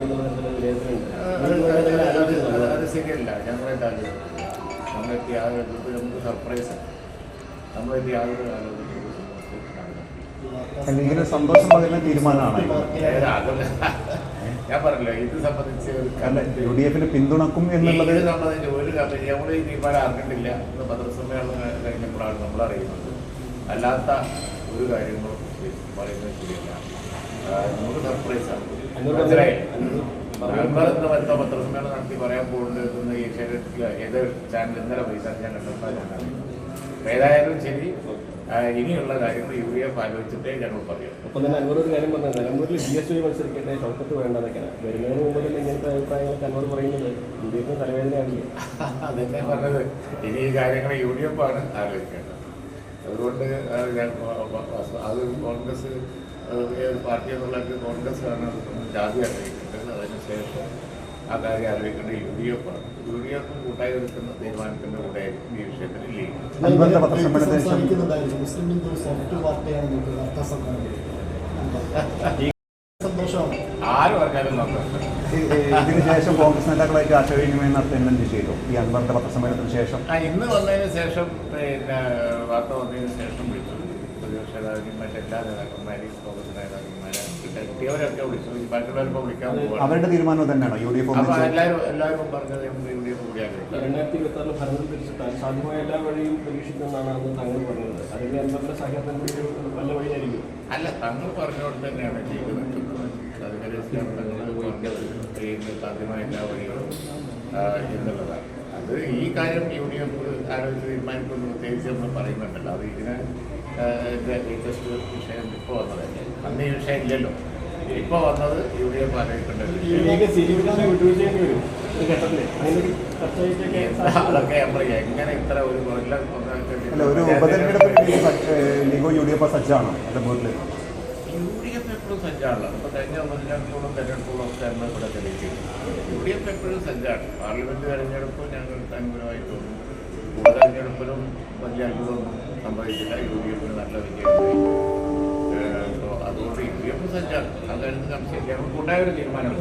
അത് ശരിയല്ല. ഞങ്ങളായിട്ട് ആലോചിക്കും. നമ്മളെത്തി ആലോചിച്ചത് നമുക്ക് സർപ്രൈസ്. നമ്മളെത്തി യാതൊരു ആലോചിക്കും സന്തോഷം പകരുന്ന തീരുമാനമാണ്. ഞാൻ പറഞ്ഞല്ലോ, ഇത് സംബന്ധിച്ച് UDF പിന്തുണക്കും എന്നുള്ളത് സംബന്ധിച്ച് ഒരു കമ്പനി നമ്മൾ ഈ തീരുമാനം അറിഞ്ഞിട്ടില്ല. ഇന്ന് പത്രസമ്മേളനം കഴിഞ്ഞപ്പോഴാണ് നമ്മൾ അറിയുന്നത്. അല്ലാത്ത ഒരു കാര്യങ്ങളും പറയുന്നത് ശരിയല്ല. നമുക്ക് സർപ്രൈസാണ്. വരുന്ന പത്രസമ്മേളനം നടത്തി പറയാൻ പോകുന്നത് ഏഷ്യാനെറ്റിൽ ഏത് ചാനൽ ഇന്നലെ പൈസ ഞാൻ കണ്ടെത്താനാണ്. ഏതായാലും ശരി, ഇനിയുള്ള കാര്യങ്ങൾ UDF ആലോചിച്ചിട്ടേ ഞങ്ങൾ പറയാം. ഒപ്പം തന്നെ അൻവർ ഒരു കാര്യം പറഞ്ഞത്, നിലമ്പൂരിൽ DSY മത്സരിക്കട്ടെ, ഷൗക്കത്ത് വേണ്ടതൊക്കെയാണ്. വരുന്നതിന് മുമ്പ് തന്നെ ഇങ്ങനത്തെ അഭിപ്രായങ്ങളൊക്കെ അൻവർ പറയുന്നത് UDF തലവേദനയാണില്ല. അതെന്നെ പറഞ്ഞത്. ഇനി ഈ കാര്യങ്ങൾ UDF ആണ് ആലോചിക്കേണ്ടത്. അതുകൊണ്ട് അത് കോൺഗ്രസ് പാർട്ടി എന്നുള്ളത് കോൺഗ്രസ് ആണ് ജാതി ആലോചിക്കേണ്ടത്. അതിനുശേഷം ആ കാര്യം ആലോചിക്കേണ്ടത് UDF ആണ്. UDF കൂട്ടായി എടുക്കുന്ന തീരുമാനിക്കുന്ന കൂടെ ഈ വിഷയത്തിൽ ലീഗ് ആര് പറഞ്ഞാലും നോക്കാം. ഇതിനുശേഷം കോൺഗ്രസ് നേതാക്കളായിട്ട് ആശയവിനിമയം നടത്തുന്നത് ചെയ്തു. ഈ അൻവറിന്റെ പത്രസമ്മേളനത്തിന് ശേഷം ഇന്ന് വന്നതിന് ശേഷം പിന്നെ വാർത്ത വന്നതിന് ശേഷം വിളിച്ചു. പ്രതിപക്ഷ നേതാക്കളും മറ്റെല്ലാ നേതാക്കന്മാരെയും കോൺഗ്രസ് നേതാക്കന്മാരെ കിട്ടിയവരൊക്കെ വിളിച്ചു. മറ്റുള്ളവരിപ്പോൾ വിളിക്കാൻ പോകും. അവരുടെ തീരുമാനം തന്നെയാണോ UDF? എല്ലാവരും പറഞ്ഞത് UDF കൂടിയാണ്. 2026 ഭരണം തിരിച്ചിട്ടാൽ സാധ്യമായ എല്ലാ വഴിയും പരീക്ഷിക്കുമെന്നാണ് അന്ന് തങ്ങൾ പറഞ്ഞത്. അതിന് അൻവറിന്റെ സഹകരണത്തിന് ഒരു നല്ല വഴിയായിരിക്കും. അല്ല, തങ്ങൾ പറഞ്ഞുകൊണ്ട് തന്നെയാണ് ചെയ്ത് നിൽക്കുന്നത്. അതിനനുസരിച്ചാണ് തങ്ങൾ സാധ്യമായ എല്ലാ വഴികളും എന്നുള്ളതാണ്. അത് ഈ കാര്യം UDF ആലോചിച്ച് തീരുമാനിക്കുമെന്ന് പ്രത്യേകിച്ച് നമ്മൾ പറയുന്നുണ്ടല്ലോ. അത് ഇതിന് ലേറ്റസ്റ്റ് വിഷയം ഇപ്പോൾ വന്നതല്ലേ. അന്ന് ഈ വിഷയം ഇല്ലല്ലോ. ഇപ്പോൾ വന്നത് UDF ആലോചിക്കേണ്ടത്. അതൊക്കെ നമ്മൾ എങ്ങനെ ഇത്ര ഒരു കൊല്ലം UDF സജ്ജാണോ? UDF എപ്പോഴും സജ്ജാണല്ലോ. ഇപ്പോൾ കഴിഞ്ഞ ഉപതെരഞ്ഞെടുപ്പുകളും തെരഞ്ഞെടുപ്പുകളും ഒക്കെ നമ്മൾ ഇവിടെ തെളിയിച്ചിട്ടുണ്ട്. UDF എപ്പോഴും സജ്ജാണ്. പാർലമെന്റ് തെരഞ്ഞെടുപ്പ് ഞങ്ങൾക്ക് അനുകൂലമായി തോന്നുന്നു. ഉപതെരഞ്ഞെടുപ്പിലും വലിയ അത്ഭുതമൊന്നും സംഭവിച്ചില്ല. UDF നല്ല വിജയം. അതുകൊണ്ട് UDF സജ്ജാണ്. അതായിരുന്നു സംശയം. ഞങ്ങൾക്കുണ്ടായ ഒരു തീരുമാനമാണ്.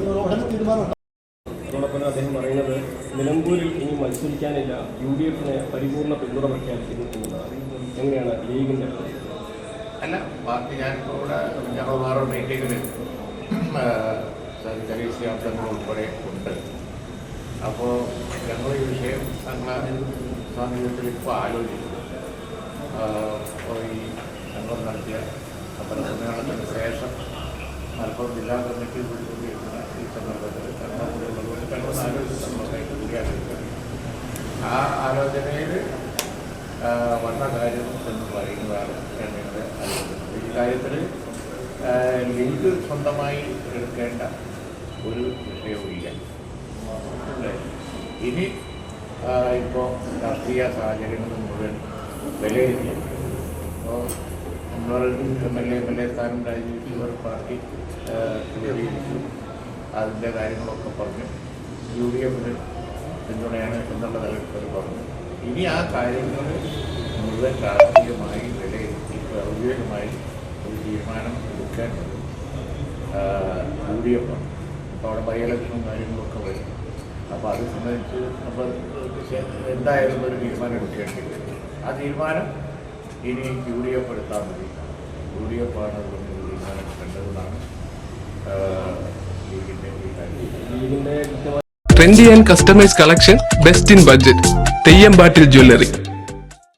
അതോടൊപ്പം അദ്ദേഹം പറയുന്നത്, നിലമ്പൂരിൽ ഇനി മത്സരിക്കാനില്ല, UDFന് പരിപൂർണ്ണ പിന്തുണ പ്രഖ്യാപിച്ചിരിക്കുന്നതാണ്. എങ്ങനെയാണ് ലീഗിൻ്റെ? അല്ല, പാർട്ടി ഞാനിപ്പോൾ ഇവിടെ ഞങ്ങൾ വേറെ മീറ്റിങ്ങിൽ ചെറിയ സിയാസങ്ങൾ ഉൾപ്പെടെ ഉണ്ട്. അപ്പോൾ ഞങ്ങൾ ഈ വിഷയം ഞങ്ങളെ സാന്നിധ്യത്തിൽ ഇപ്പോൾ ആലോചിക്കുന്നു. ഈ ഞങ്ങൾ നടത്തിയ പത്രസമ്മേളനത്തിന് ശേഷം മലപ്പുറം ജില്ലാ കമ്മിറ്റി വിളിച്ചുകൊണ്ടിരിക്കുന്ന ഈ സന്ദർഭത്തിൽ ഞങ്ങൾ ആലോചിച്ച് കൂടിയാലോചിക്കുന്നത്. ആ ആലോചനയിൽ വന്ന കാര്യം എന്ന് പറയുന്നതാണ് ഞങ്ങളുടെ ആലോചന. ഈ കാര്യത്തിൽ ലീഗ് സ്വന്തമായി എടുക്കേണ്ട ഒരു വിഷയവുമില്ല. ഇനി ഇപ്പോൾ രാഷ്ട്രീയ സാഹചര്യങ്ങൾ മുഴുവൻ വിലയിരുത്തി. അപ്പോൾ നമ്മൾ MLA സ്ഥാനം രാജിവെച്ചവർ പാർട്ടി വിലയിരുത്തി. അതിൻ്റെ കാര്യങ്ങളൊക്കെ പറഞ്ഞു. UDFന് പിന്തുണയാണ് എന്നുള്ള തലത്തിൽ പറഞ്ഞു. ഇനി ആ കാര്യങ്ങൾ മുഴുവൻ രാഷ്ട്രീയമായി വിലയിരുത്തി ഔദ്യോഗികമായി ഒരു തീരുമാനം എടുക്കേണ്ടത് UDF ആണ്. അപ്പോൾ അവിടെ ബൈ ഇലക്ഷനും കാര്യങ്ങളൊക്കെ വരും. അപ്പോൾ അത് സംബന്ധിച്ച് നമ്മൾ എന്തായാലും ഒരു തീരുമാനം എടുക്കേണ്ടി വരും. ആ തീരുമാനം ഇനി UDF എടുത്താൽ മതി. UDF ആണ് അതുകൊണ്ട് തീരുമാനം എടുക്കേണ്ടതെന്നാണ് ലീഗിൻ്റെ ഈ കാര്യം. Trendy and customized collection, best in budget. തെയ്യമ്പാട്ടിൽ jewellery.